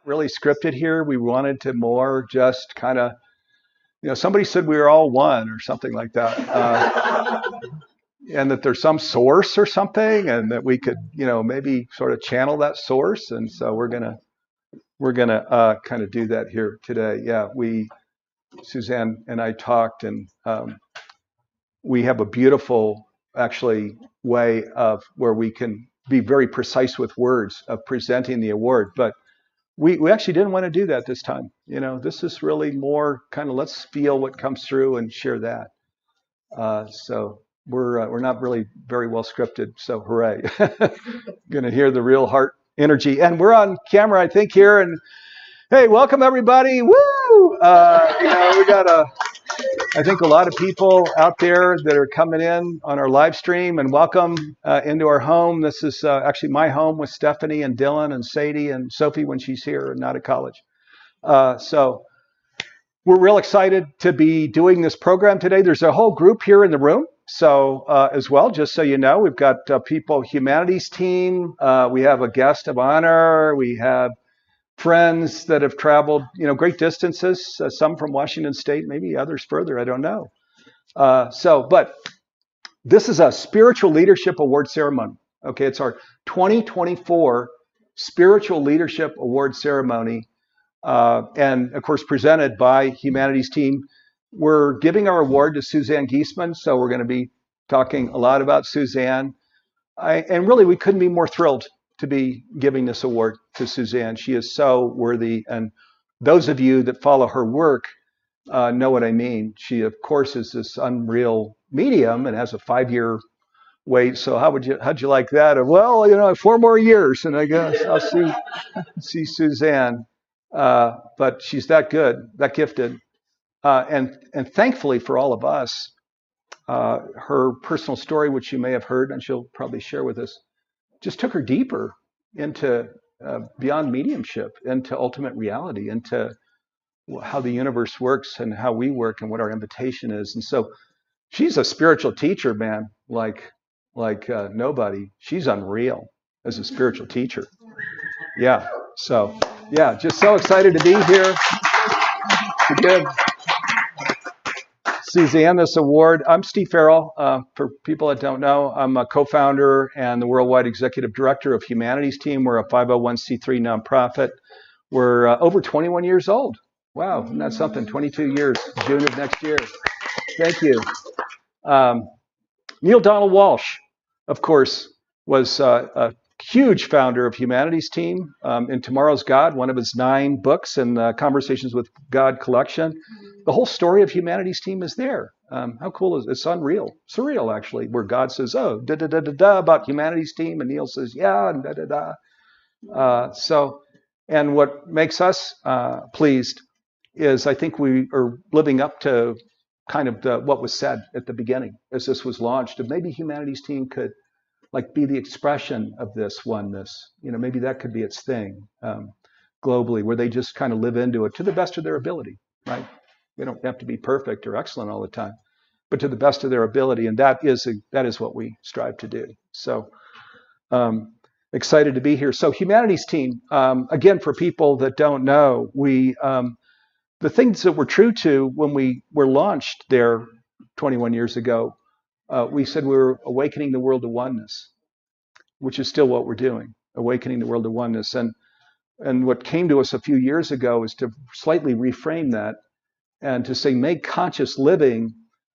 really scripted here. We wanted to more just kind of, somebody said we were all one or something like that. And that there's some source or something, and that we could, maybe sort of channel that source. And so we're gonna kind of do that here today. Yeah, Suzanne and I talked, and we have a beautiful, actually, way of where we can be very precise with words of presenting the award. But we actually didn't want to do that this time. This is really more kind of let's feel what comes through and share that. So we're not really very well scripted. So hooray! Going to hear the real heart energy, and we're on camera, I think, here. And hey, welcome everybody! Woo! We got I think a lot of people out there that are coming in on our live stream, and welcome into our home. This is actually my home with Stephanie and Dylan and Sadie and Sophie when she's here and not at college. So we're real excited to be doing this program today. There's a whole group here in the room. So as well, just so you know, we've got people, humanities team. We have a guest of honor. We have friends that have traveled, great distances, some from Washington State, maybe others further, I don't know. But this is a Spiritual Leadership Award ceremony. Okay, it's our 2024 Spiritual Leadership Award ceremony, and of course presented by Humanities Team. We're giving our award to Suzanne Giesemann, so we're going to be talking a lot about Suzanne. And really, we couldn't be more thrilled to be giving this award to Suzanne. She is so worthy, and those of you that follow her work know what I mean. She, of course, is this unreal medium and has a 5-year wait. So how'd you like that? Well, 4 more years, and I guess I'll see Suzanne. But she's that good, that gifted, and thankfully for all of us, her personal story, which you may have heard, and she'll probably share with us, just took her deeper into beyond mediumship, into ultimate reality, into how the universe works and how we work and what our invitation is. And so she's a spiritual teacher, man, like nobody. She's unreal as a spiritual teacher. Yeah. So, yeah, just so excited to be here to give Suzanne this award. I'm Steve Farrell. For people that don't know, I'm a co-founder and the worldwide executive director of Humanities Team. We're a 501c3 nonprofit. We're over 21 years old. Wow, isn't that something? 22 years, June of next year. Thank you. Neil Donald Walsh, of course, was a huge founder of Humanities Team. In Tomorrow's God, one of his 9 books in the Conversations with God collection. The whole story of Humanities Team is there. How cool is it? It's unreal, surreal actually, where God says, oh, da-da-da-da-da about Humanities Team, and Neil says, yeah, and da-da-da. And what makes us pleased is I think we are living up to kind of what was said at the beginning as this was launched, of maybe Humanities Team could be the expression of this oneness. Maybe that could be its thing globally, where they just kind of live into it to the best of their ability, right? We don't have to be perfect or excellent all the time, but to the best of their ability, and that is what we strive to do. So excited to be here. So Humanities Team, again, for people that don't know, we the things that we're true to when we were launched there 21 years ago, we said we were awakening the world to oneness, which is still what we're doing, awakening the world to oneness. And what came to us a few years ago is to slightly reframe that and to say, make conscious living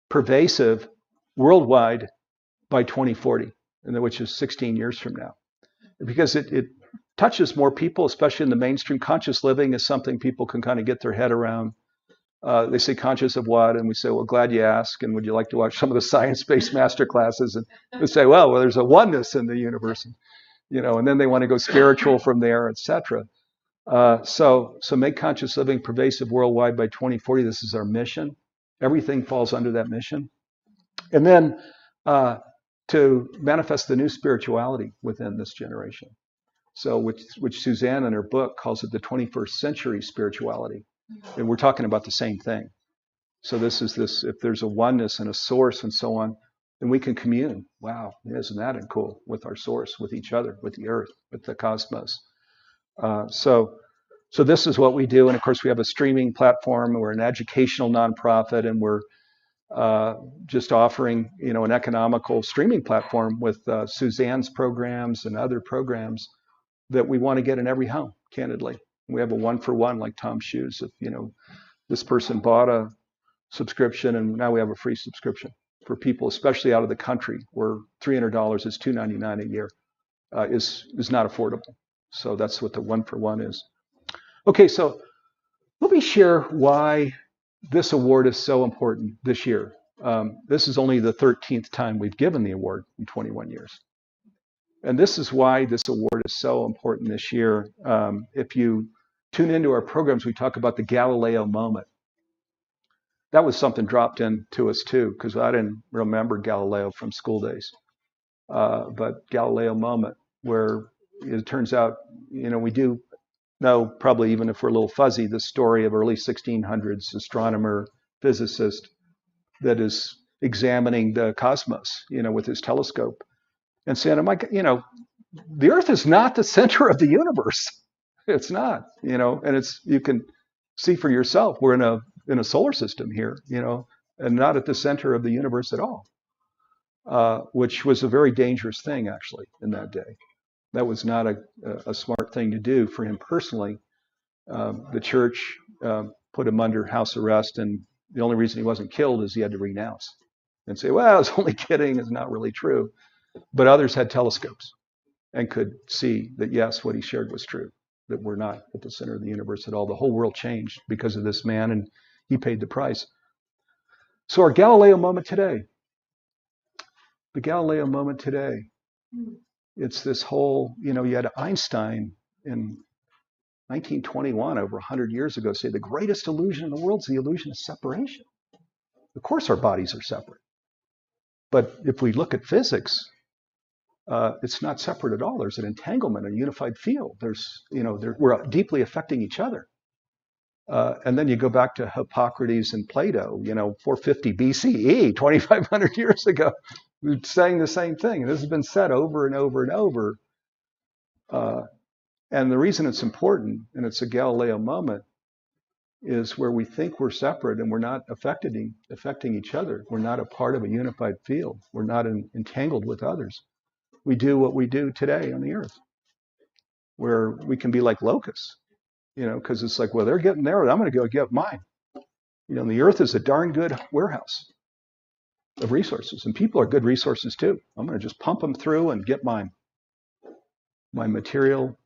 pervasive worldwide by 2040, which is 16 years from now. Because it touches more people, especially in the mainstream. Conscious living is something people can kind of get their head around. They say, conscious of what? And we say, well, glad you asked. And would you like to watch some of the science-based master classes? And we say, well, there's a oneness in the universe. And then they want to go spiritual from there, etc. So make conscious living pervasive worldwide by 2040. This is our mission. Everything falls under that mission. And then to manifest the new spirituality within this generation. So which Suzanne in her book calls it the 21st century spirituality. And we're talking about the same thing. So this, if there's a oneness and a source and so on, then we can commune. Wow, isn't that cool? With our source, with each other, with the earth, with the cosmos. So So this is what we do. And of course, we have a streaming platform. We're an educational nonprofit, and we're just offering, an economical streaming platform with Suzanne's programs and other programs that we want to get in every home, candidly. We have a one-for-one, like Tom's Shoes. If, this person bought a subscription, and now we have a free subscription for people, especially out of the country, where $300 is $299 a year, is not affordable. So that's what the one-for-one is. Okay, so let me share why this award is so important this year. This is only the 13th time we've given the award in 21 years. And this is why this award is so important this year. If you tune into our programs, we talk about the Galileo moment. That was something dropped into us too, because I didn't remember Galileo from school days. But Galileo moment, where it turns out, we do know, probably even if we're a little fuzzy, the story of early 1600s astronomer, physicist that is examining the cosmos, with his telescope and saying, the Earth is not the center of the universe. It's not, and you can see for yourself, we're in a solar system here, and not at the center of the universe at all, which was a very dangerous thing, actually, in that day. That was not a smart thing to do for him personally. The church put him under house arrest, and the only reason he wasn't killed is he had to renounce and say, well, I was only kidding, it's not really true. But others had telescopes and could see that, yes, what he shared was true, that we're not at the center of the universe at all. The whole world changed because of this man, and he paid the price. So our Galileo moment today, the Galileo moment today, it's this whole, you had Einstein in 1921, over 100 years ago, say the greatest illusion in the world is the illusion of separation. Of course, our bodies are separate. But if we look at physics, it's not separate at all. There's an entanglement, a unified field. We're deeply affecting each other. And then you go back to Hippocrates and Plato, 450 BCE, 2,500 years ago, saying the same thing. And this has been said over and over and over. And the reason it's important, and it's a Galileo moment, is where we think we're separate and we're not affecting each other. We're not a part of a unified field. We're not entangled with others. We do what we do today on the earth, where we can be like locusts, because it's like, well, they're getting theirs, I'm going to go get mine. And the earth is a darn good warehouse of resources, and people are good resources too. I'm going to just pump them through and get my material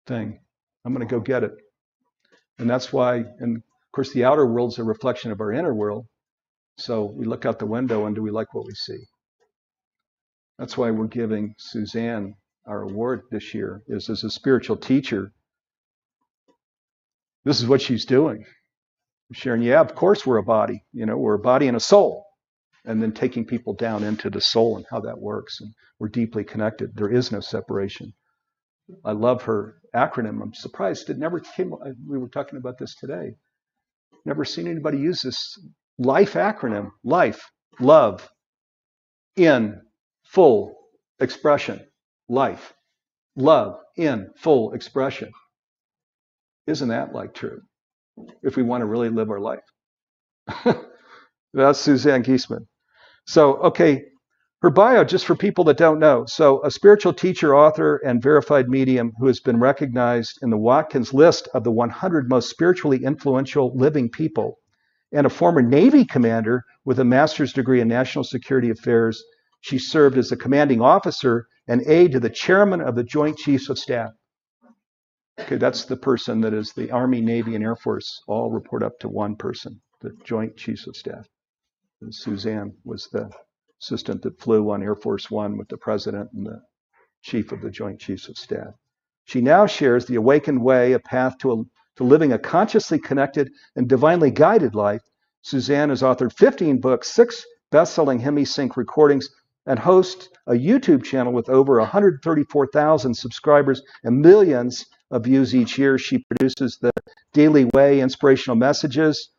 thing. I'm going to go get it. And that's why, and of course, the outer world's a reflection of our inner world. So we look out the window, and do we like what we see? That's why we're giving Suzanne our award this year, is as a spiritual teacher. This is what she's doing. Sharing, yeah, of course we're a body. We're a body and a soul. And then taking people down into the soul and how that works. And we're deeply connected. There is no separation. I love her acronym. I'm surprised it never came. We were talking about this today. Never seen anybody use this LIFE acronym. Life, love, in full expression. Life, love, in full expression. Isn't that true? If we want to really live our life. That's Suzanne Giesemann. So, okay, her bio, just for people that don't know. So, a spiritual teacher, author, and verified medium who has been recognized in the Watkins list of the 100 most spiritually influential living people, and a former Navy commander with a master's degree in national security affairs. She served as a commanding officer and aide to the chairman of the Joint Chiefs of Staff. Okay, that's the person that is the Army, Navy, and Air Force all report up to one person, the Joint Chiefs of Staff. And Suzanne was the assistant that flew on Air Force One with the president and the chief of the Joint Chiefs of Staff. She now shares the Awakened Way, a path to living a consciously connected and divinely guided life. Suzanne has authored 15 books, 6 best-selling HemiSync recordings, and hosts a YouTube channel with over 134,000 subscribers and millions of views each year. She produces the Daily Way inspirational messages,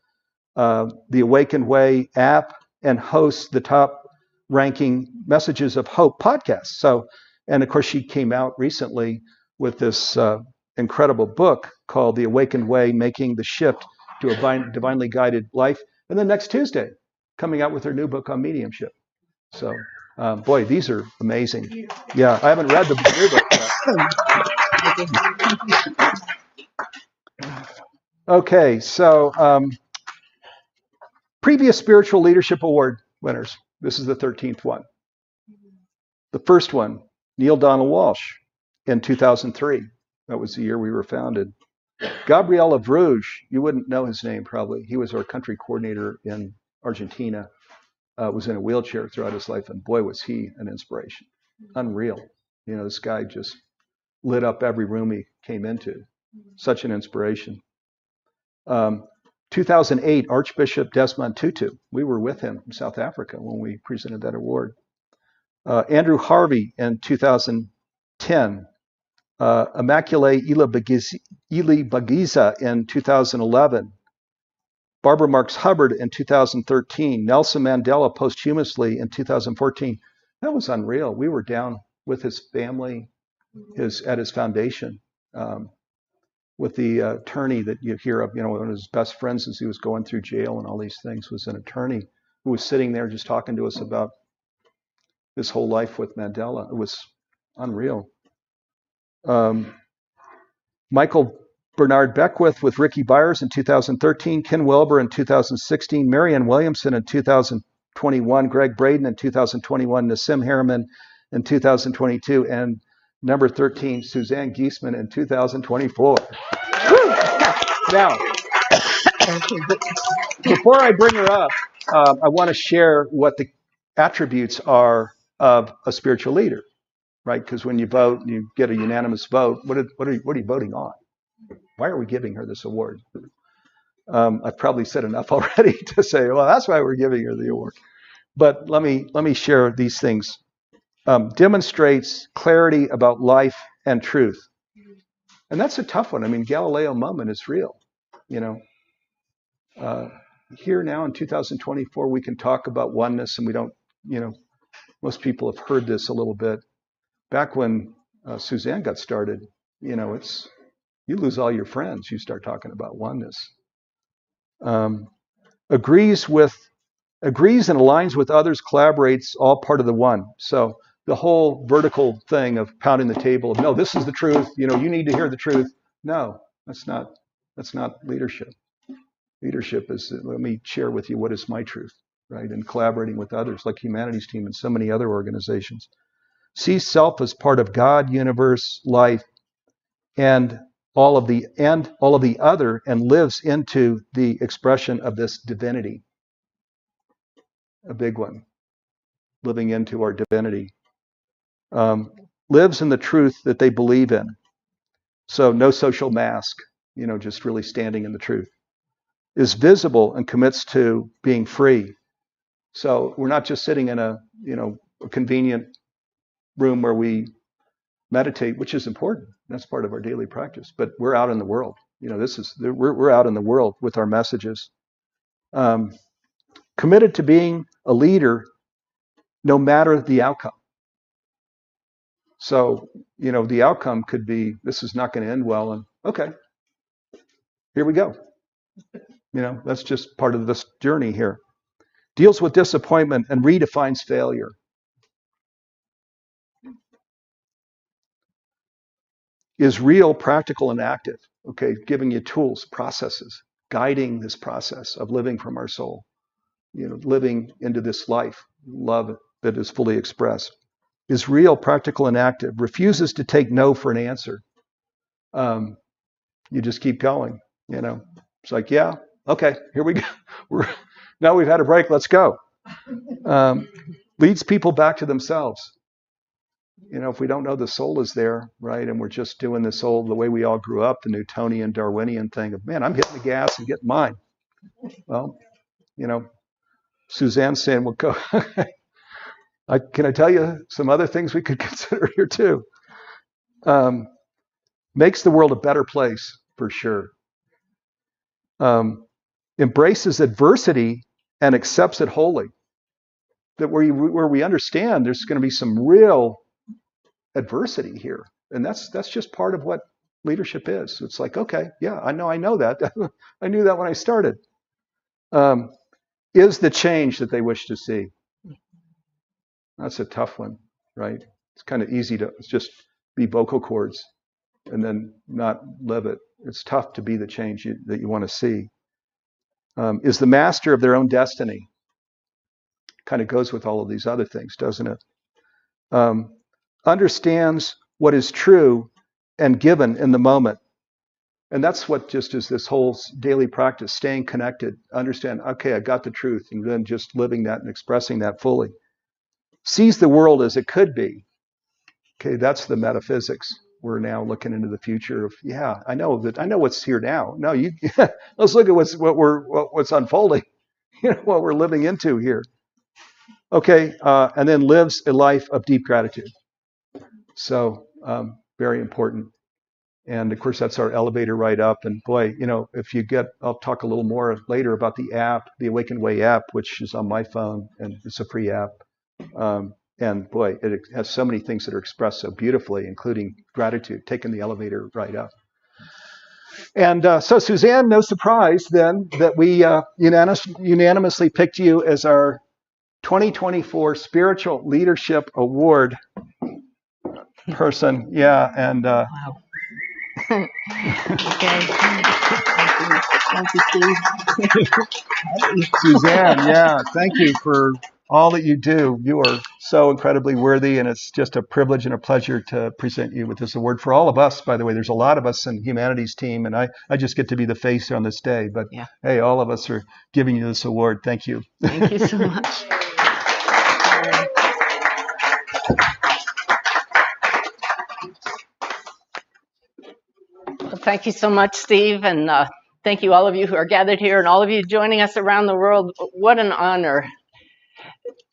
the Awakened Way app, and hosts the top-ranking Messages of Hope podcast. So, and of course, she came out recently with this incredible book called The Awakened Way, Making the Shift to a Divinely Guided Life. And then next Tuesday, coming out with her new book on mediumship. So, boy, these are amazing. Yeah, I haven't read the new book yet. Okay, so previous Spiritual Leadership Award winners. This is the 13th one. The first one, Neil Donald Walsh in 2003. That was the year we were founded. Gabriel of Rouge, you wouldn't know his name probably. He was our country coordinator in Argentina, was in a wheelchair throughout his life, and boy, was he an inspiration. Unreal. You know, this guy just lit up every room he came into. Such an inspiration. 2008, Archbishop Desmond Tutu. We were with him in South Africa when we presented that award. Andrew Harvey in 2010. Immaculée Ilibagiza in 2011. Barbara Marx Hubbard in 2013. Nelson Mandela posthumously in 2014. That was unreal. We were down with his family, at his foundation, with the attorney that you hear of, you know, one of his best friends as he was going through jail and all these things was an attorney who was sitting there just talking to us about his whole life with Mandela. It was unreal. Michael Bernard Beckwith with Ricky Byers in 2013, Ken Wilber in 2016, Marianne Williamson in 2021, Greg Braden in 2021, Nassim Harriman in 2022, and number 13, Suzanne Giesemann in 2024. Now, before I bring her up, I want to share what the attributes are of a spiritual leader, right? Because when you vote, you get a unanimous vote. What are you voting on? Why are we giving her this award? I've probably said enough already to say, well, that's why we're giving her the award. But let me share these things. Demonstrates clarity about life and truth. And that's a tough one. I mean, Galileo moment is real. You know, here now in 2024, we can talk about oneness, and we don't, you know, most people have heard this a little bit. Back when Suzanne got started, you know, you lose all your friends. You start talking about oneness. Agrees and aligns with others, collaborates, all part of the one. So the whole vertical thing of pounding the table of, no, this is the truth, you know, you need to hear the truth. No, that's not leadership. Leadership is, let me share with you what is my truth, right? And collaborating with others, like Humanities Team and so many other organizations. Sees self as part of God, universe, life, and all of the other, and lives into the expression of this divinity. A big one. Living into our divinity. Lives in the truth that they believe in. So no social mask, you know, just really standing in the truth. Is visible and commits to being free. So we're not just sitting in a convenient room where we meditate, which is important. That's part of our daily practice. But we're out in the world. You know, we're out in the world with our messages. Committed to being a leader, no matter the outcome. So, you know, the outcome could be, this is not going to end well, and okay, here we go. You know, that's just part of this journey here. Deals with disappointment and redefines failure. Is real, practical, and active. Okay, giving you tools, processes, guiding this process of living from our soul. You know, living into this life, love that is fully expressed. Is real, practical, and active. Refuses to take no for an answer. You just keep going. You know, it's like, yeah, okay, here we go. Now we've had a break. Let's go. Leads people back to themselves. You know, if we don't know the soul is there, right, and we're just doing this the way we all grew up, the Newtonian, Darwinian thing of, man, I'm hitting the gas and getting mine. Well, you know, Suzanne's saying, well, go. Can I tell you some other things we could consider here too? Makes the world a better place, for sure. Embraces adversity and accepts it wholly. That where we understand there's going to be some real adversity here. And that's just part of what leadership is. It's like, okay, yeah, I know that. I knew that when I started. Is the change that they wish to see? That's a tough one, right? It's kind of easy to just be vocal cords and then not live it. It's tough to be the change that you want to see. Is the master of their own destiny? Kind of goes with all of these other things, doesn't it? Understands what is true and given in the moment. And that's what just is this whole daily practice, staying connected, understand, okay, I got the truth, and then just living that and expressing that fully. Sees the world as it could be. Okay, that's the metaphysics. We're now looking into the future of, yeah, I know what's here now. No, let's look at what's unfolding, what we're living into here. Okay, and then lives a life of deep gratitude. So very important. And of course, that's our elevator right up. And boy, if you I'll talk a little more later about the app, the Awakened Way app, which is on my phone, and it's a free app. And boy, it has so many things that are expressed so beautifully, including gratitude, taking the elevator right up. And so, Suzanne, no surprise then that we unanimously picked you as our 2024 Spiritual Leadership Award person. Yeah, and wow. Okay. Thank you, Steve. Suzanne, yeah, thank you for all that you do. You are so incredibly worthy, and it's just a privilege and a pleasure to present you with this award for all of us. By the way, there's a lot of us in Humanities team, and I just get to be the face on this day. But yeah. Hey, all of us are giving you this award. Thank you. Thank you so much. Well, thank you so much, Steve, and thank you all of you who are gathered here and all of you joining us around the world. What an honor.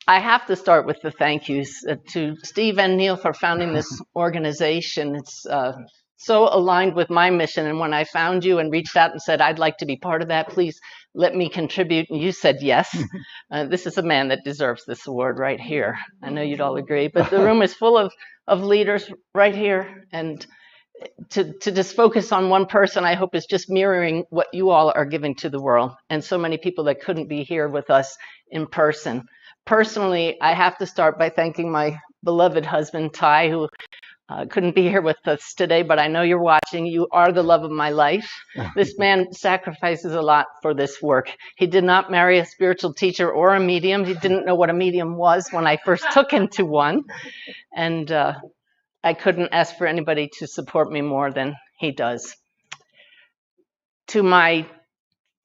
I have to start with the thank yous to Steve and Neil for founding this organization. It's so aligned with my mission, and when I found you and reached out and said, I'd like to be part of that, please let me contribute, and you said yes. This is a man that deserves this award right here. I know you'd all agree, but the room is full of leaders right here, and to just focus on one person, I hope, is just mirroring what you all are giving to the world, and so many people that couldn't be here with us in person. Personally, I have to start by thanking my beloved husband, Ty, who couldn't be here with us today, but I know you're watching. You are the love of my life. This man sacrifices a lot for this work. He did not marry a spiritual teacher or a medium. He didn't know what a medium was when I first took him to one. And I couldn't ask for anybody to support me more than he does. To my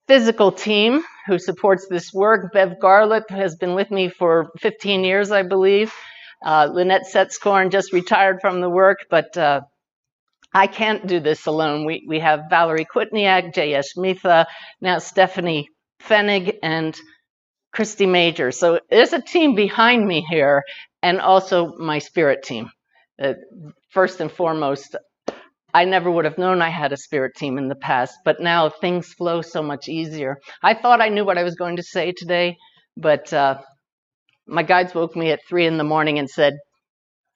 physical team who supports this work, Bev Garlip has been with me for 15 years, I believe. Lynette Setzkorn just retired from the work, but I can't do this alone. We have Valerie Kwitniak, Jayesh Mitha, now Stephanie Fenig, and Christy Major. So there's a team behind me here, and also my spirit team. First and foremost, I never would have known I had a spirit team in the past, but now things flow so much easier. I thought I knew what I was going to say today, but my guides woke me at 3 in the morning and said,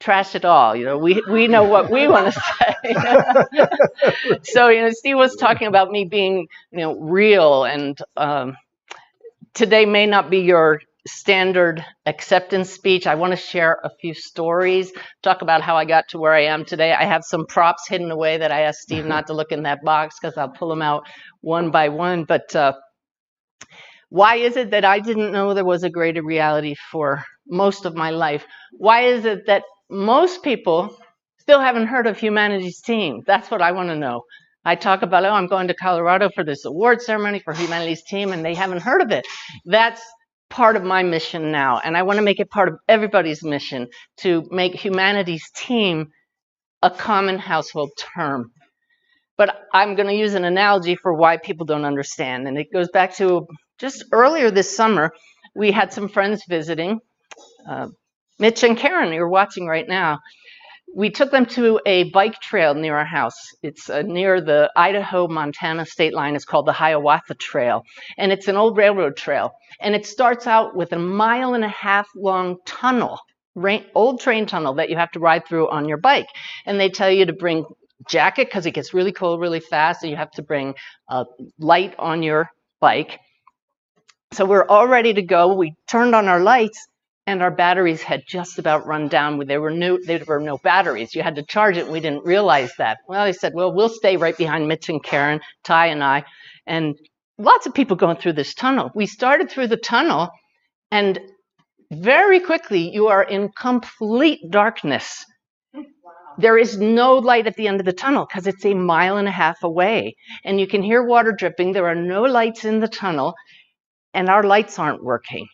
trash it all. We know what we want to say. So, Steve was talking about me being, real, and today may not be your standard acceptance speech. I want to share a few stories, talk about how I got to where I am today. I have some props hidden away that I asked Steve not to look in that box because I'll pull them out one by one. But why is it that I didn't know there was a greater reality for most of my life? Why is it that most people still haven't heard of Humanities Team? That's what I want to know. I talk about, I'm going to Colorado for this award ceremony for Humanities Team, and they haven't heard of it. That's part of my mission now, and I want to make it part of everybody's mission to make Humanities Team a common household term. But I'm going to use an analogy for why people don't understand, and it goes back to just earlier this summer. We had some friends visiting, Mitch and Karen, you're watching right now. We took them to a bike trail near our house. It's near the Idaho-Montana state line. It's called the Hiawatha Trail, and it's an old railroad trail. And it starts out with a 1.5 mile long tunnel, old train tunnel that you have to ride through on your bike. And they tell you to bring jacket because it gets really cold really fast, so you have to bring a light on your bike. So we're all ready to go. We turned on our lights, and our batteries had just about run down. There were no batteries. You had to charge it, and we didn't realize that. Well, they said, well, we'll stay right behind Mitch and Karen, Ty and I, and lots of people going through this tunnel. We started through the tunnel, and very quickly, you are in complete darkness. There is no light at the end of the tunnel because it's 1.5 miles away, and you can hear water dripping. There are no lights in the tunnel, and our lights aren't working.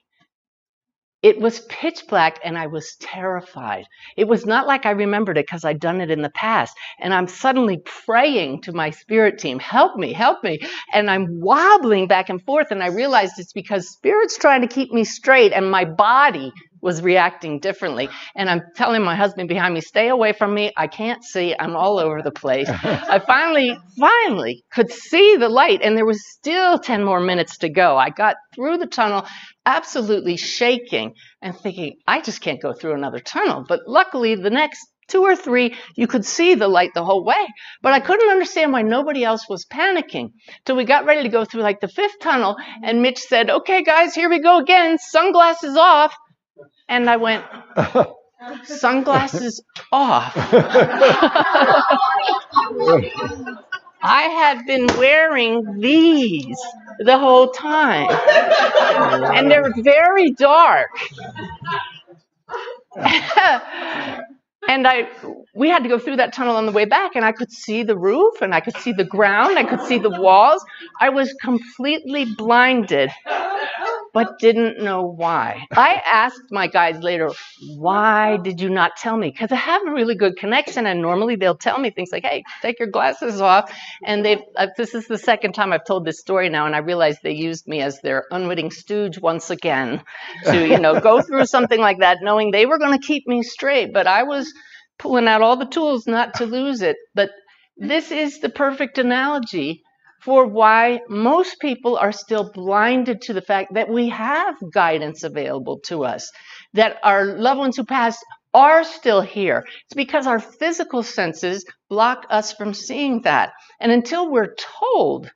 It was pitch black, and I was terrified. It was not like I remembered it because I'd done it in the past. And I'm suddenly praying to my spirit team, help me, help me. And I'm wobbling back and forth, and I realized it's because spirit's trying to keep me straight, and my body was reacting differently. And I'm telling my husband behind me, stay away from me. I can't see. I'm all over the place. I finally could see the light, and there was still 10 more minutes to go. I got through the tunnel absolutely shaking and thinking, I just can't go through another tunnel. But luckily, the next 2 or 3, you could see the light the whole way. But I couldn't understand why nobody else was panicking till we got ready to go through like the 5th tunnel. And Mitch said, okay, guys, here we go again. Sunglasses off. And I went, sunglasses off. I had been wearing these the whole time. And they're very dark. And we had to go through that tunnel on the way back, and I could see the roof, and I could see the ground, I could see the walls. I was completely blinded, but didn't know why. I asked my guides later, why did you not tell me? Because I have a really good connection, and normally they'll tell me things like, hey, take your glasses off. And this is the 2nd time I've told this story now, and I realized they used me as their unwitting stooge once again to, go through something like that, knowing they were going to keep me straight. But I was pulling out all the tools not to lose it. But this is the perfect analogy for why most people are still blinded to the fact that we have guidance available to us, that our loved ones who passed are still here. It's because our physical senses block us from seeing that. And until we're told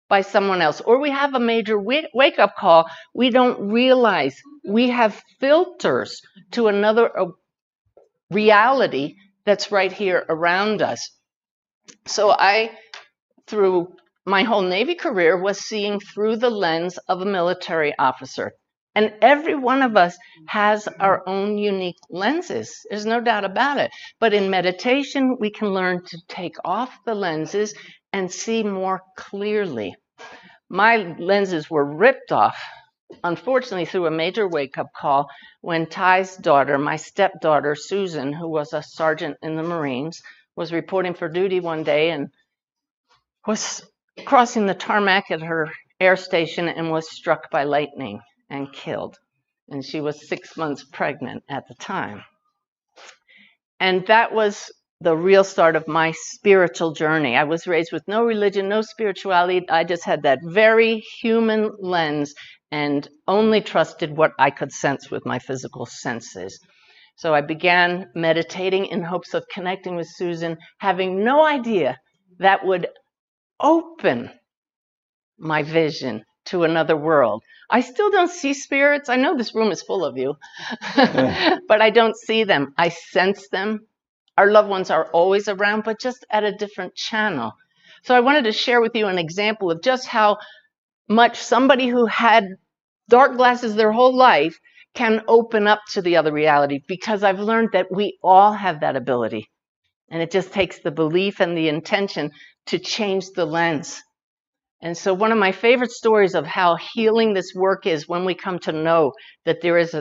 by someone else, or we have a major wake-up call, we don't realize we have filters to another reality that's right here around us. So through my whole Navy career, was seeing through the lens of a military officer. And every one of us has our own unique lenses. There's no doubt about it. But in meditation, we can learn to take off the lenses and see more clearly. My lenses were ripped off, unfortunately, through a major wake-up call when Ty's daughter, my stepdaughter, Susan, who was a sergeant in the Marines, was reporting for duty one day and was crossing the tarmac at her air station and was struck by lightning and killed. And she was 6 months pregnant at the time. And that was the real start of my spiritual journey. I was raised with no religion, no spirituality. I just had that very human lens and only trusted what I could sense with my physical senses. So I began meditating in hopes of connecting with Susan, having no idea that would open my vision to another world. I still don't see spirits. I know this room is full of you, but I don't see them. I sense them. Our loved ones are always around, but just at a different channel. So I wanted to share with you an example of just how much somebody who had dark glasses their whole life can open up to the other reality, because I've learned that we all have that ability. And it just takes the belief and the intention to change the lens. And so one of my favorite stories of how healing this work is when we come to know that there is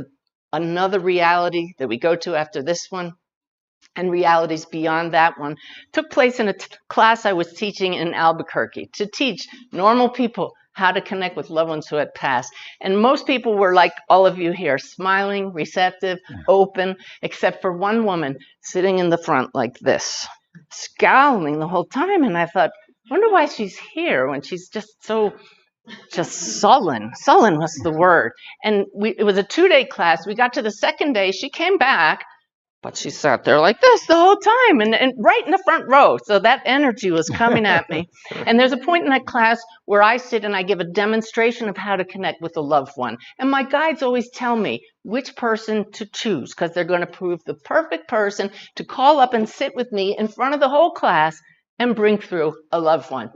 another reality that we go to after this one, and realities beyond that one, took place in a class I was teaching in Albuquerque to teach normal people how to connect with loved ones who had passed. And most people were like all of you here, smiling, receptive, open, except for one woman sitting in the front like this, scowling the whole time. And I thought, I wonder why she's here when she's just so sullen. Sullen was the word. And it was a 2-day class. We got to the second day. She came back But she sat there like this the whole time and right in the front row. So that energy was coming at me. And there's a point in that class where I sit and I give a demonstration of how to connect with a loved one. And my guides always tell me which person to choose because they're going to prove the perfect person to call up and sit with me in front of the whole class and bring through a loved one.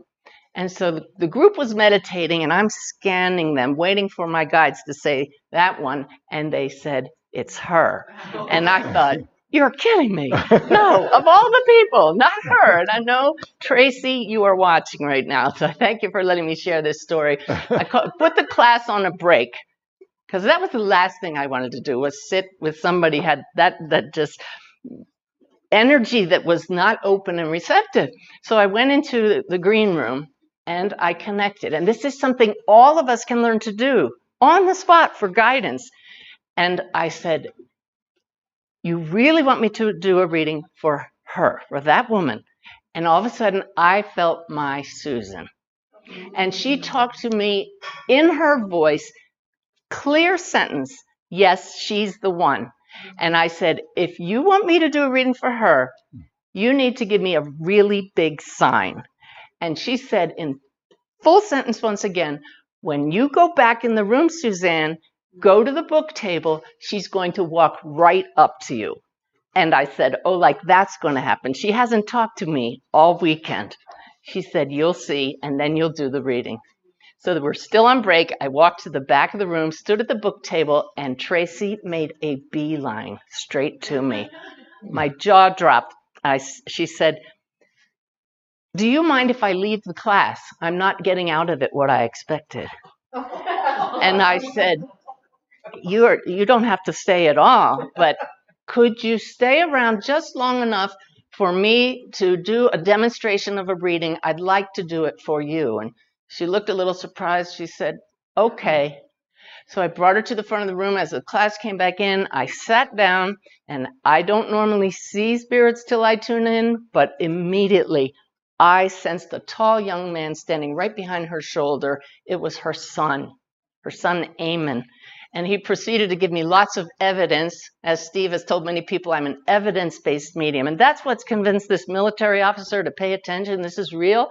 And so the group was meditating and I'm scanning them, waiting for my guides to say that one. And they said, it's her. And I thought, you're kidding me. No, of all the people, not her. And I know, Tracy, you are watching right now. So thank you for letting me share this story. I put the class on a break because that was the last thing I wanted to do was sit with somebody had that just energy that was not open and receptive. So I went into the green room and I connected. And this is something all of us can learn to do on the spot for guidance. And I said, you really want me to do a reading for her, for that woman? And all of a sudden, I felt my Susan. And she talked to me in her voice, clear sentence, yes, she's the one. And I said, if you want me to do a reading for her, you need to give me a really big sign. And she said in full sentence once again, when you go back in the room, Suzanne, go to the book table, she's going to walk right up to you. And I said, oh, like that's going to happen. She hasn't talked to me all weekend. She said, you'll see, and then you'll do the reading. So we're still on break. I walked to the back of the room, stood at the book table, and Tracy made a beeline straight to me. My jaw dropped. She said, do you mind if I leave the class? I'm not getting out of it what I expected. And I said, you don't have to stay at all, but could you stay around just long enough for me to do a demonstration of a reading? I'd like to do it for you. And she looked a little surprised. She said, okay. So I brought her to the front of the room. As the class came back in, I sat down, and I don't normally see spirits till I tune in, but immediately I sensed a tall young man standing right behind her shoulder. It was her son Eamon. And he proceeded to give me lots of evidence. As Steve has told many people, I'm an evidence-based medium. And that's what's convinced this military officer to pay attention. This is real.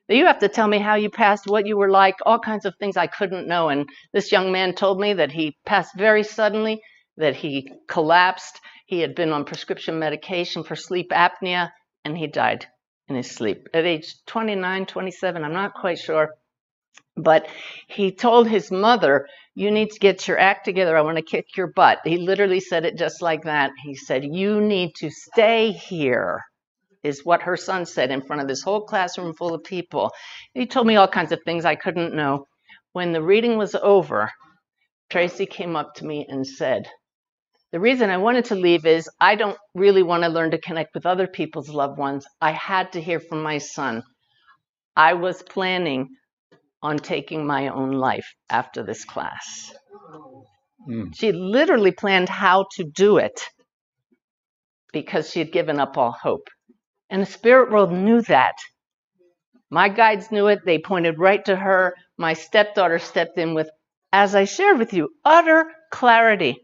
You have to tell me how you passed, what you were like, all kinds of things I couldn't know. And this young man told me that he passed very suddenly, that he collapsed. He had been on prescription medication for sleep apnea, and he died in his sleep at age 29, 27, I'm not quite sure. But he told his mother, you need to get your act together. I want to kick your butt. He literally said it just like that. He said, you need to stay here, is what her son said in front of this whole classroom full of people. He told me all kinds of things I couldn't know. When the reading was over, Tracy came up to me and said, the reason I wanted to leave is I don't really want to learn to connect with other people's loved ones. I had to hear from my son. I was planning on taking my own life after this class. She literally planned how to do it because she had given up all hope. And the spirit world knew that. My guides knew it. They pointed right to her. My stepdaughter stepped in with, as I shared with you, utter clarity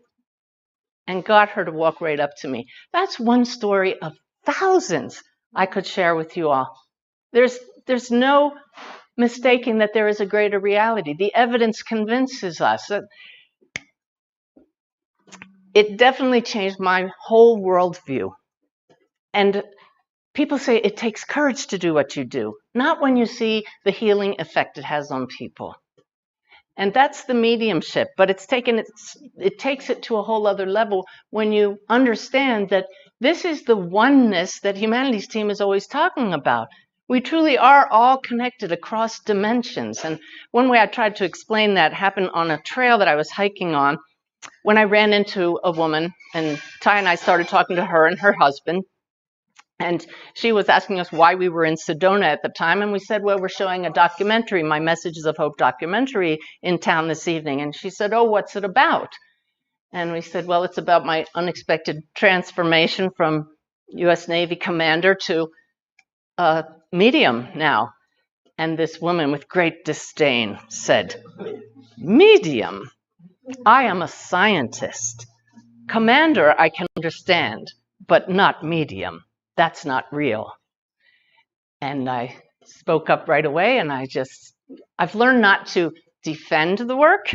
and got her to walk right up to me. That's one story of thousands I could share with you all. There's no mistaking that there is a greater reality. The evidence convinces us. It definitely changed my whole worldview. And people say it takes courage to do what you do, not when you see the healing effect it has on people. And that's the mediumship, but it takes it to a whole other level when you understand that this is the oneness that Humanities Team is always talking about. We truly are all connected across dimensions. And one way I tried to explain that happened on a trail that I was hiking on when I ran into a woman, and Ty and I started talking to her and her husband. And she was asking us why we were in Sedona at the time. And we said, well, we're showing a documentary, My Messages of Hope documentary in town this evening. And she said, oh, what's it about? And we said, well, it's about my unexpected transformation from U.S. Navy commander to medium now. And this woman with great disdain said, medium? I am a scientist. Commander, I can understand. but not medium. That's not real. And I spoke up right away, and I've learned not to defend the work,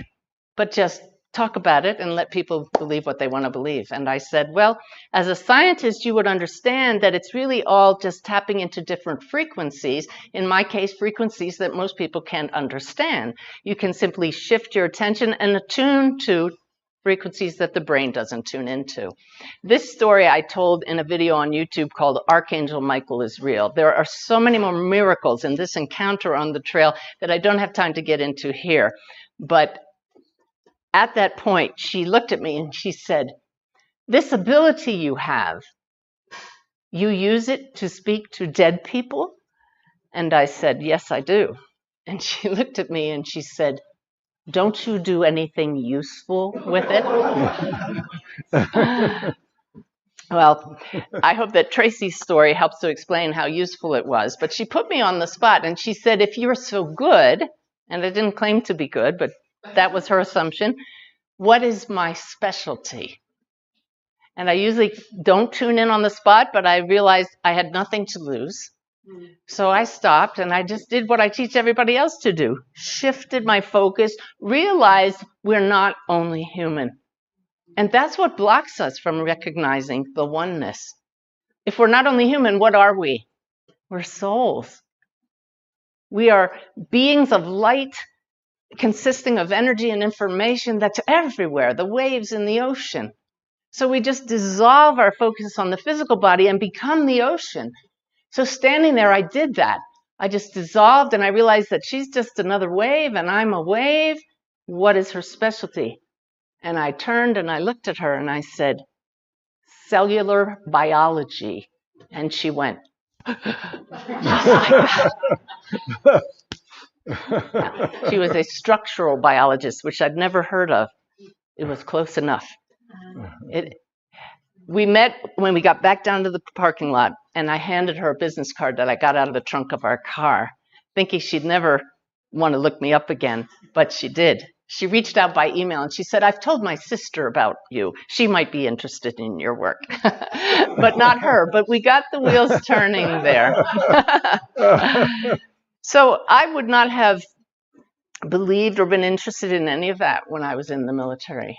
but just talk about it and let people believe what they want to believe. And I said, well, as a scientist, you would understand that it's really all just tapping into different frequencies. In my case, frequencies that most people can't understand. You can simply shift your attention and attune to frequencies that the brain doesn't tune into. This story I told in a video on YouTube called Archangel Michael is Real. There are so many more miracles in this encounter on the trail that I don't have time to get into here. But at that point, she looked at me and she said, this ability you have, you use it to speak to dead people? And I said, yes, I do. And she looked at me and she said, don't you do anything useful with it? Well, I hope that Tracy's story helps to explain how useful it was. But she put me on the spot and she said, if you're so good, and I didn't claim to be good, but that was her assumption, what is my specialty? And I usually don't tune in on the spot, but I realized I had nothing to lose. So I stopped and I just did what I teach everybody else to do. Shifted my focus, realized we're not only human. And that's what blocks us from recognizing the oneness. If we're not only human, what are we? We're souls. We are beings of light consisting of energy and information that's everywhere, the waves in the ocean. So we just dissolve our focus on the physical body and become the ocean. So standing there, I did that. I just dissolved and I realized that she's just another wave and I'm a wave. What is her specialty? And I turned and I looked at her and I said, cellular biology. And she went, just like that. She was a structural biologist, which I'd never heard of. It was close enough. We met when we got back down to the parking lot, and I handed her a business card that I got out of the trunk of our car, thinking she'd never want to look me up again, but she did. She reached out by email, and she said, I've told my sister about you. She might be interested in your work. But not her, but we got the wheels turning there. So I would not have believed or been interested in any of that when I was in the military.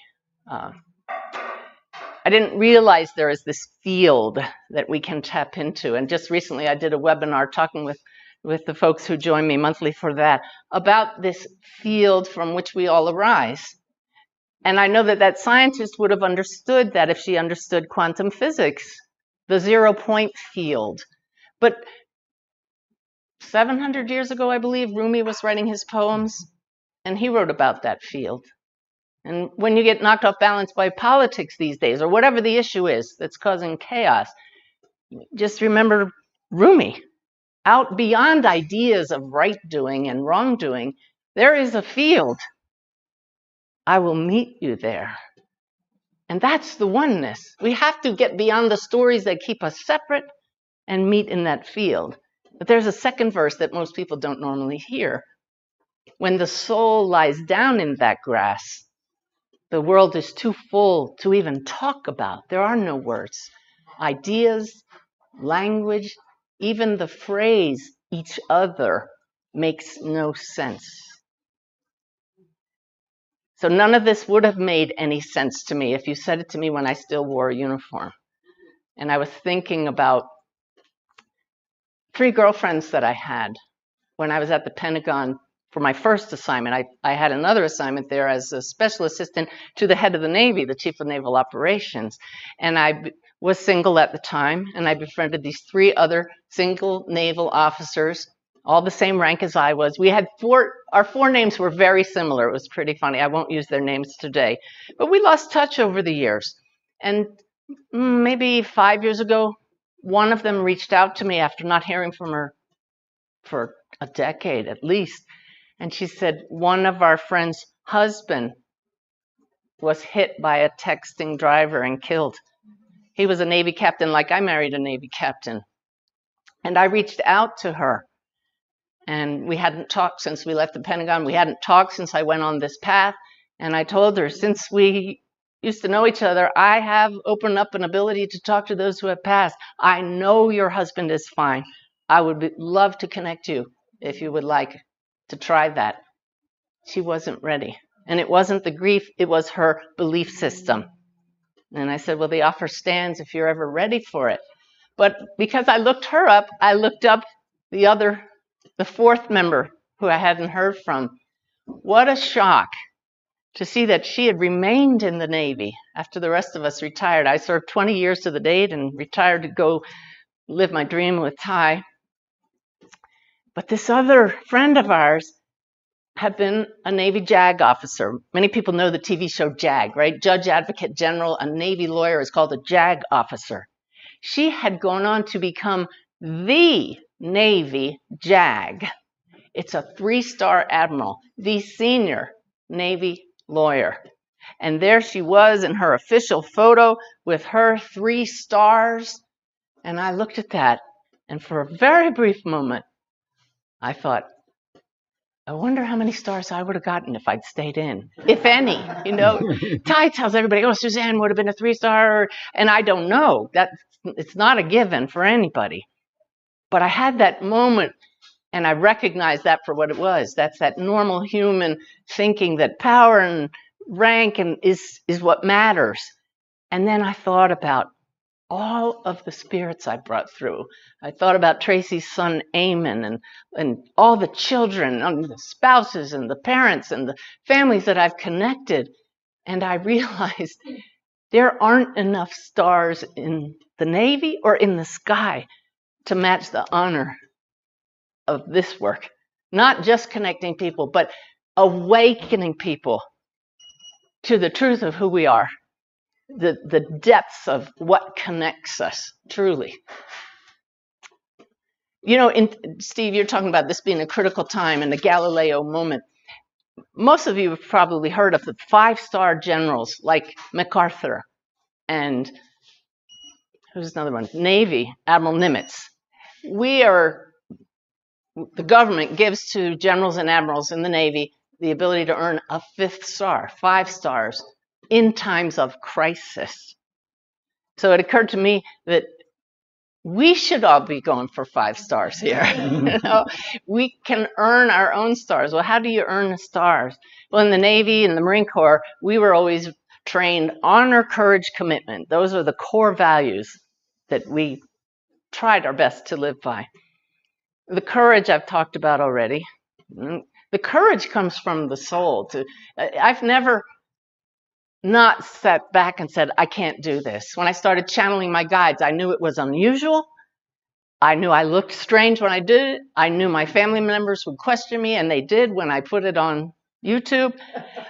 I didn't realize there is this field that we can tap into. And just recently I did a webinar talking with the folks who join me monthly for that about this field from which we all arise. And I know that scientist would have understood that if she understood quantum physics, the 0-point field. But 700 years ago, I believe, Rumi was writing his poems, and he wrote about that field. And when you get knocked off balance by politics these days, or whatever the issue is that's causing chaos, just remember Rumi. Out beyond ideas of right doing and wrongdoing, there is a field. I will meet you there. And that's the oneness. We have to get beyond the stories that keep us separate and meet in that field. But there's a second verse that most people don't normally hear. When the soul lies down in that grass, the world is too full to even talk about. There are no words. Ideas, language, even the phrase each other makes no sense. So none of this would have made any sense to me if you said it to me when I still wore a uniform. And I was thinking about 3 girlfriends that I had when I was at the Pentagon for my first assignment. I had another assignment there as a special assistant to the head of the Navy, the Chief of Naval Operations. And I was single at the time, and I befriended these 3 other single naval officers, all the same rank as I was. We had our 4 names were very similar. It was pretty funny. I won't use their names today. But we lost touch over the years. And maybe 5 years ago, one of them reached out to me after not hearing from her for a decade at least. And she said, one of our friends' husband was hit by a texting driver and killed. He was a Navy captain, like I married a Navy captain. And I reached out to her. And we hadn't talked since we left the Pentagon. We hadn't talked since I went on this path. And I told her, since we used to know each other, I have opened up an ability to talk to those who have passed. I know your husband is fine. I would love to connect you if you would like to try that. She wasn't ready. And it wasn't the grief, it was her belief system. And I said, well, the offer stands if you're ever ready for it. But because I looked her up, I looked up the fourth member who I hadn't heard from. What a shock to see that she had remained in the Navy after the rest of us retired. I served 20 years to the date and retired to go live my dream with Ty. But this other friend of ours had been a Navy JAG officer. Many people know the TV show JAG, right? Judge Advocate General, a Navy lawyer is called a JAG officer. She had gone on to become the Navy JAG. It's a 3-star admiral, the senior Navy lawyer. And there she was in her official photo with her 3 stars. And I looked at that, and for a very brief moment, I thought, I wonder how many stars I would have gotten if I'd stayed in, if any. You know, Ty tells everybody, oh, Suzanne would have been a 3-star, and I don't know. It's not a given for anybody. But I had that moment, and I recognized that for what it was. That's that normal human thinking that power and rank is what matters. And then I thought about all of the spirits I brought through. I thought about Tracy's son, Eamon, and all the children, and the spouses, and the parents, and the families that I've connected. And I realized there aren't enough stars in the Navy or in the sky to match the honor of this work. Not just connecting people, but awakening people to the truth of who we are. The depths of what connects us, truly. You know, Steve, you're talking about this being a critical time and the Galileo moment. Most of you have probably heard of the 5-star generals like MacArthur and who's another one? Navy, Admiral Nimitz. The government gives to generals and admirals in the Navy the ability to earn a 5th star, 5 stars, in times of crisis. So it occurred to me that we should all be going for 5 stars here. You know, we can earn our own stars. Well, how do you earn the stars? Well, in the Navy and the Marine Corps, we were always trained honor, courage, commitment. Those are the core values that we tried our best to live by. The courage I've talked about already. The courage comes from the soul. I've never not sat back and said, I can't do this. When I started channeling my guides, I knew it was unusual. I knew I looked strange when I did it. I knew my family members would question me, and they did when I put it on YouTube.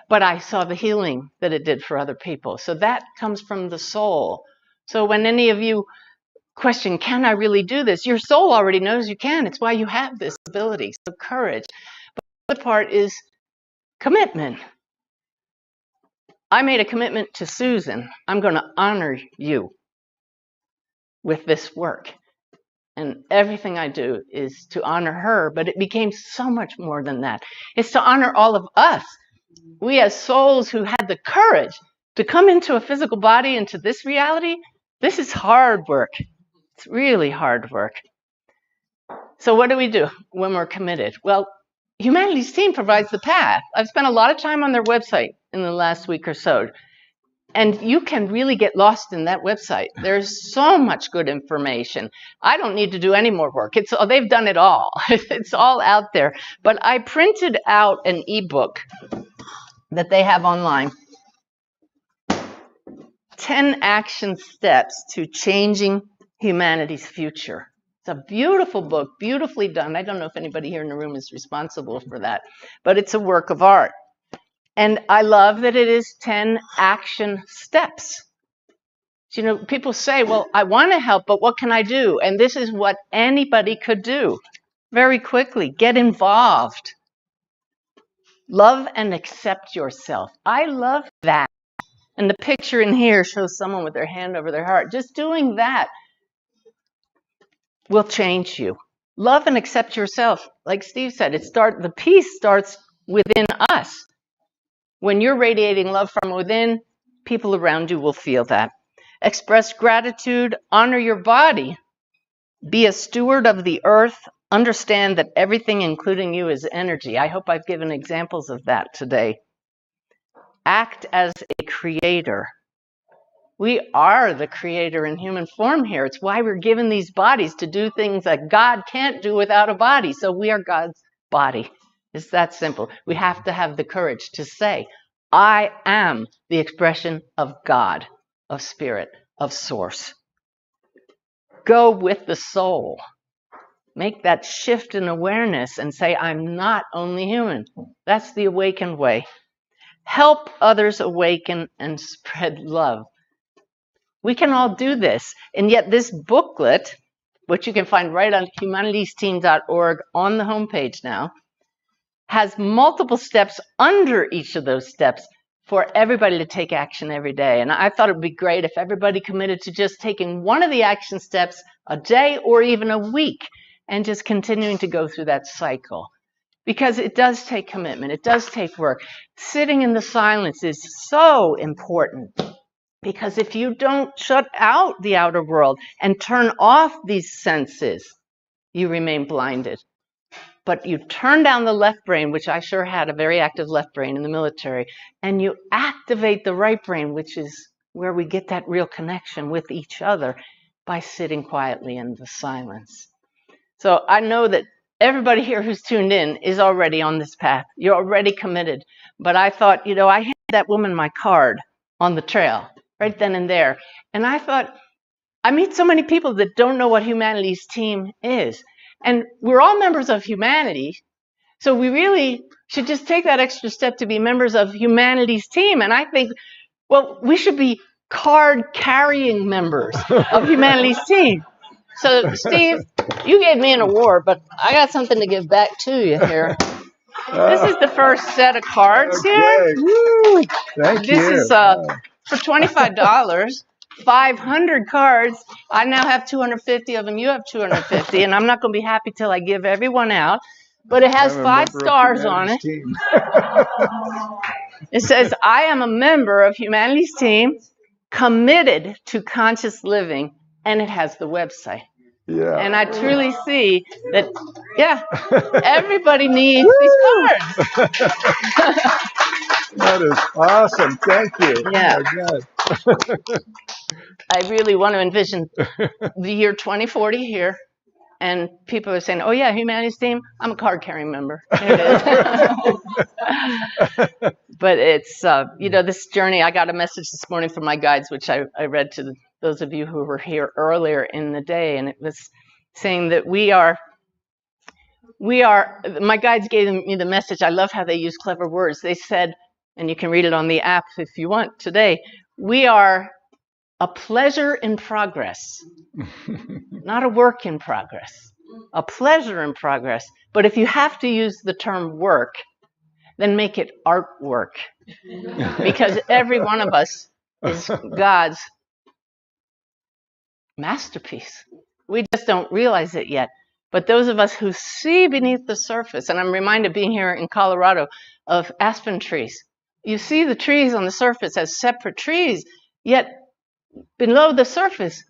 But I saw the healing that it did for other people. So that comes from the soul. So when any of you question, can I really do this? Your soul already knows you can. It's why you have this ability. So courage. But the other part is commitment. I made a commitment to Susan. I'm going to honor you with this work. And everything I do is to honor her, but it became so much more than that. It's to honor all of us. We as souls who had the courage to come into a physical body, into this reality, this is hard work. It's really hard work. So what do we do when we're committed? Well, Humanity's Team provides the path. I've spent a lot of time on their website in the last week or so. And you can really get lost in that website. There's so much good information. I don't need to do any more work. They've done it all. It's all out there. But I printed out an ebook that they have online. 10 action steps to changing humanity's future. It's a beautiful book, beautifully done. I don't know if anybody here in the room is responsible for that, but it's a work of art. And I love that it is 10 action steps. You know, people say, well, I want to help, but what can I do? And this is what anybody could do. Very quickly, get involved. Love and accept yourself. I love that. And the picture in here shows someone with their hand over their heart. Just doing that will change you. Love and accept yourself. Like Steve said, the peace starts within us. When you're radiating love from within, people around you will feel that. Express gratitude, honor your body. Be a steward of the earth. Understand that everything, including you, is energy. I hope I've given examples of that today. Act as a creator. We are the creator in human form here. It's why we're given these bodies to do things that God can't do without a body. So we are God's body. It's that simple. We have to have the courage to say, I am the expression of God, of spirit, of source. Go with the soul. Make that shift in awareness and say, I'm not only human. That's the awakened way. Help others awaken and spread love. We can all do this. And yet this booklet, which you can find right on humanitiesteam.org on the homepage now, has multiple steps under each of those steps for everybody to take action every day. And I thought it would be great if everybody committed to just taking one of the action steps a day or even a week and just continuing to go through that cycle. Because it does take commitment. It does take work. Sitting in the silence is so important. Because if you don't shut out the outer world and turn off these senses, you remain blinded. But you turn down the left brain, which I sure had a very active left brain in the military, and you activate the right brain, which is where we get that real connection with each other by sitting quietly in the silence. So I know that everybody here who's tuned in is already on this path. You're already committed. But I thought, I handed that woman my card on the trail right then and there. And I thought, I meet so many people that don't know what Humanity's Team is. And we're all members of humanity. So we really should just take that extra step to be members of Humanity's Team. And I think, well, we should be card-carrying members of Humanity's Team. So, Steve, you gave me an award, but I got something to give back to you here. This is the first set of cards here. Woo. Thank you. This is for $25, 500 cards. I now have 250 of them. You have 250, and I'm not going to be happy till I give everyone out. But it has 5 stars on it. It says, I am a member of Humanity's Team, committed to conscious living, and it has the website. Yeah. And I truly see that, everybody needs these cards. That is awesome. Thank you. Yeah. Oh my God. I really want to envision the year 2040 here. And people are saying, oh, yeah, Humanity's Team, I'm a card-carrying member. There it is. But it's, this journey, I got a message this morning from my guides, which I read to those of you who were here earlier in the day. And it was saying that we are, my guides gave me the message. I love how they use clever words. They said, and you can read it on the app if you want today, we are a pleasure in progress, not a work in progress, a pleasure in progress. But if you have to use the term work, then make it artwork, because every one of us is God's masterpiece. We just don't realize it yet. But those of us who see beneath the surface, and I'm reminded being here in Colorado of aspen trees. You see the trees on the surface as separate trees, yet below the surface,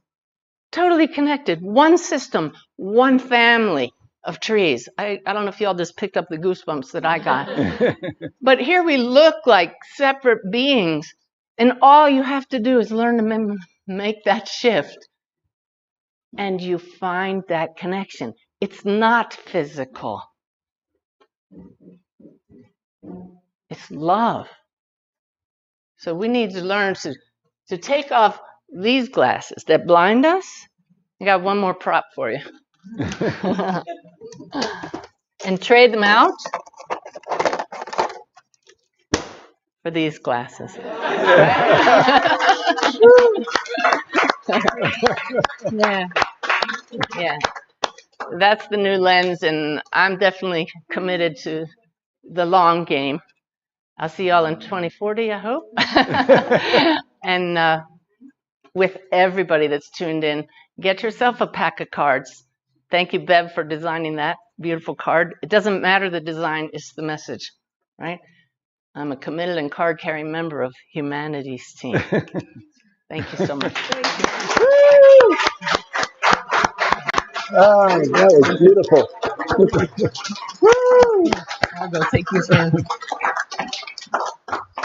totally connected. One system, one family of trees. I don't know if y'all just picked up the goosebumps that I got. But here we look like separate beings, and all you have to do is learn to make that shift, and you find that connection. It's not physical. It's love. So we need to learn to take off these glasses that blind us. I got one more prop for you. And trade them out for these glasses. Yeah. Yeah. That's the new lens, and I'm definitely committed to the long game. I'll see y'all in 2040, I hope. And with everybody that's tuned in, get yourself a pack of cards. Thank you, Bev, for designing that beautiful card. It doesn't matter the design, it's the message, right? I'm a committed and card-carrying member of Humanity's team. Thank you so much. Oh, that was beautiful. I'll go take you soon.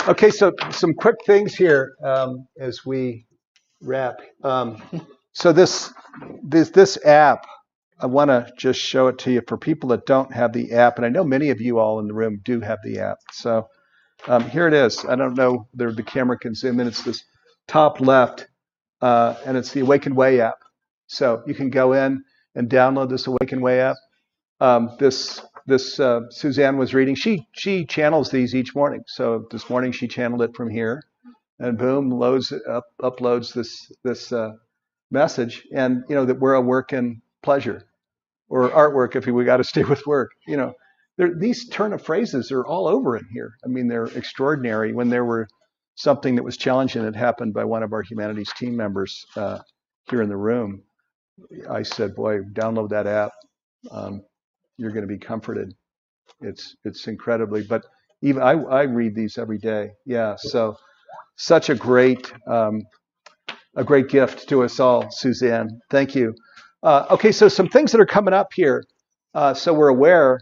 Okay, so some quick things here as we wrap. So this app, I want to just show it to you for people that don't have the app, and I know many of you all in the room do have the app. So here it is. I don't know whether the camera can zoom in. It's this top left, and it's the Awakened Way app. So you can go in and download this Awakened Way app. This Suzanne was reading. She channels these each morning. So this morning she channeled it from here, and boom, uploads this message. And that we're a work in pleasure, or artwork if we got to stay with work. These turn of phrases are all over in here. I mean, they're extraordinary. When there were something that was challenging that happened by one of our humanities team members here in the room, I said, "Boy, download that app. You're going to be comforted. It's incredibly." But even I read these every day. Yeah. So such a great gift to us all, Suzanne. Thank you. Okay, so some things that are coming up here. So we're aware.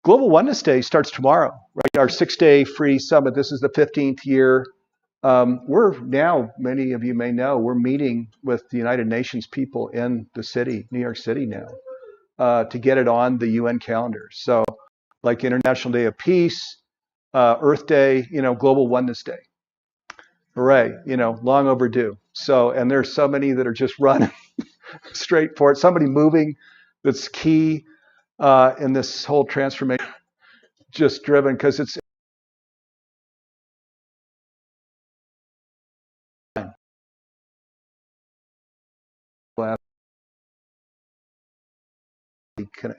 Global Oneness Day starts tomorrow, right? Our 6-day free summit. This is the 15th year. We're now, many of you may know, we're meeting with the United Nations people in the city, New York City now, to get it on the UN calendar. So like International Day of Peace, Earth Day, Global Oneness Day. Hooray, long overdue. So, and there's so many that are just running straight for it. Somebody moving that's key in this whole transformation, just driven because it's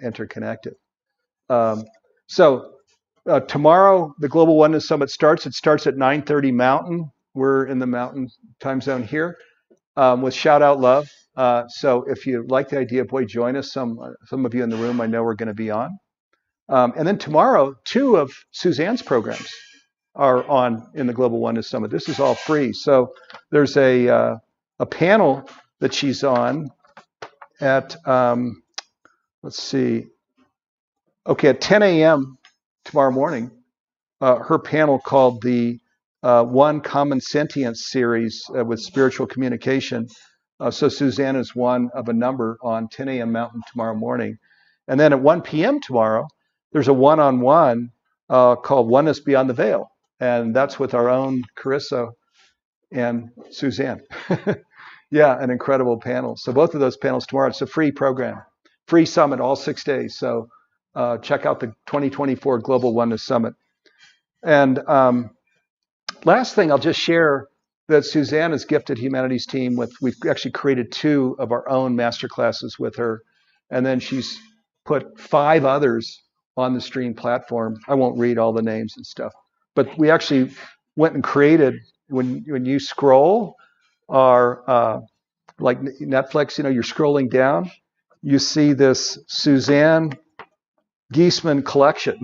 interconnected. So tomorrow, the Global Oneness Summit starts. It starts at 9:30 Mountain. We're in the Mountain time zone here with Shout Out Love. So if you like the idea, boy, join us. Some of you in the room, I know we're going to be on. And then tomorrow, 2 of Suzanne's programs are on in the Global Oneness Summit. This is all free. So there's a panel that she's on at, let's see, okay, at 10 a.m. tomorrow morning, her panel called the One Common Sentience series with spiritual communication. So Suzanne is one of a number on 10 a.m. Mountain tomorrow morning. And then at 1 p.m. tomorrow, there's a one-on-one called Oneness Beyond the Veil. And that's with our own Carissa and Suzanne. Yeah, an incredible panel. So both of those panels tomorrow. It's a free program, free summit, all 6 days. So check out the 2024 Global Oneness Summit. And last thing I'll just share that Suzanne has gifted Humanities team with. We've actually created 2 of our own master classes with her. And then she's put 5 others on the stream platform. I won't read all the names and stuff. But we actually went and created, when you scroll our, like Netflix, you're scrolling down, you see this Suzanne Giesemann collection.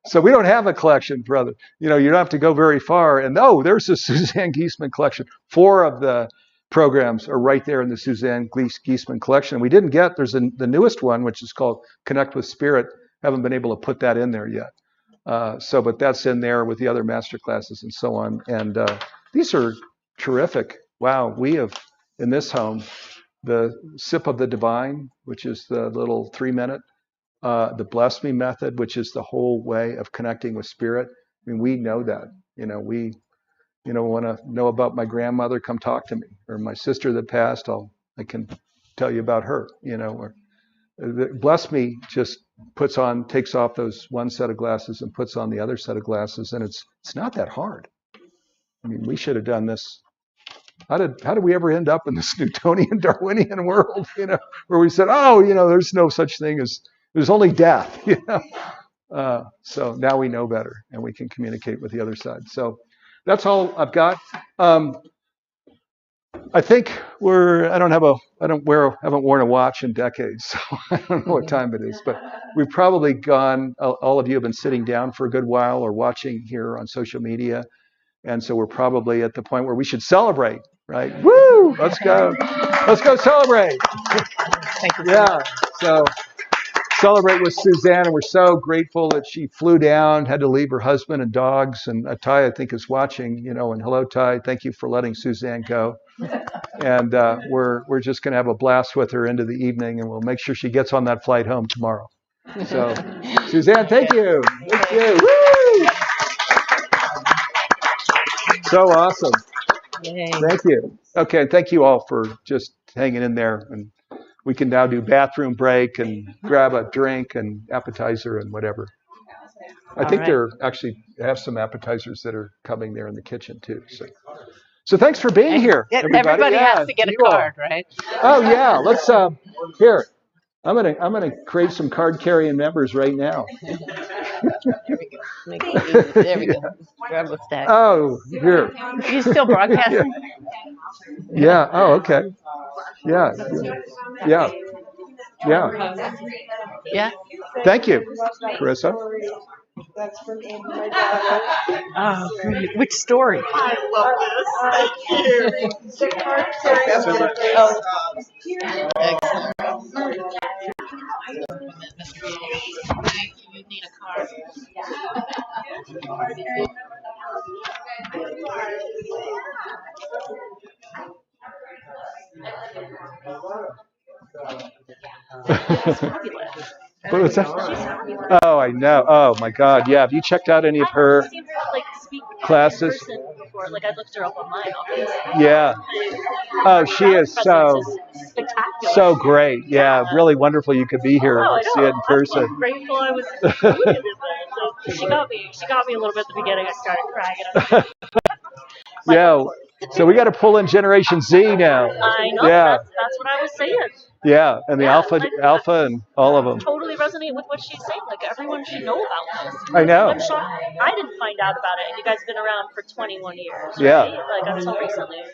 So we don't have a collection, brother. You don't have to go very far. And there's the Suzanne Giesemann collection. 4 of the programs are right there in the Suzanne Giesemann collection. We didn't get, there's the newest one, which is called Connect with Spirit. Haven't been able to put that in there yet. But that's in there with the other master classes and so on. And these are terrific. Wow, we have, in this home, the Sip of the Divine, which is the little 3-minute, the Bless Me method, which is the whole way of connecting with Spirit. I mean, we know that. We want to know about my grandmother, come talk to me. Or my sister that passed, I can tell you about her. Or Bless Me just takes off those one set of glasses and puts on the other set of glasses, and it's not that hard. I mean, we should have done this. How did we ever end up in this Newtonian Darwinian world, where we said, there's no such thing as, there's only death, so now we know better and we can communicate with the other side. So that's all I've got. I think I haven't worn a watch in decades, so I don't know what time it is, but we've probably gone, all of you have been sitting down for a good while or watching here on social media. And so we're probably at the point where we should celebrate, right? Woo! Let's go celebrate. Thank you. Yeah. So celebrate with Suzanne, and we're so grateful that she flew down, had to leave her husband and dogs, and Ty, I think, is watching, and hello, Ty, thank you for letting Suzanne go. And we're just going to have a blast with her into the evening, and we'll make sure she gets on that flight home tomorrow. So, Suzanne, thank you. Thank you. Woo! So awesome. Yay. Thank you. Okay, thank you all for just hanging in there. And we can now do bathroom break and grab a drink and appetizer and whatever. I think they're actually have some appetizers that are coming there in the kitchen too. So thanks for being here, everybody. Everybody has to get a card, right? Oh yeah, let's here. I'm gonna create some card carrying members right now. There we go. Make it easy. There we go. Grab the stack. Oh, here. Are you still broadcasting? Yeah. Oh, okay. Yeah. Yeah. Yeah. Yeah. Thank you, Carissa. That's from Amy, my daughter. Oh, great. Which story? I love this. Thank you. The card carrying. You need a card. What was that? Oh, I know. Oh my God. Yeah. Have you checked out any of her classes? Before. Like, I looked her up online. Yeah. Oh, she is so great. Yeah, really wonderful. You could be here and see it in person. I'm grateful I was included in that. So she got me a little bit at the beginning. I started crying. Yeah. So we got to pull in Generation Z now. I know. Yeah. That's what I was saying. Yeah, and the alpha and all of them. Totally resonate with what she's saying. Like, everyone should know about this. I know. I'm shocked. I didn't find out about it, and you guys have been around for 21 years. Yeah. Right? Like, until recently.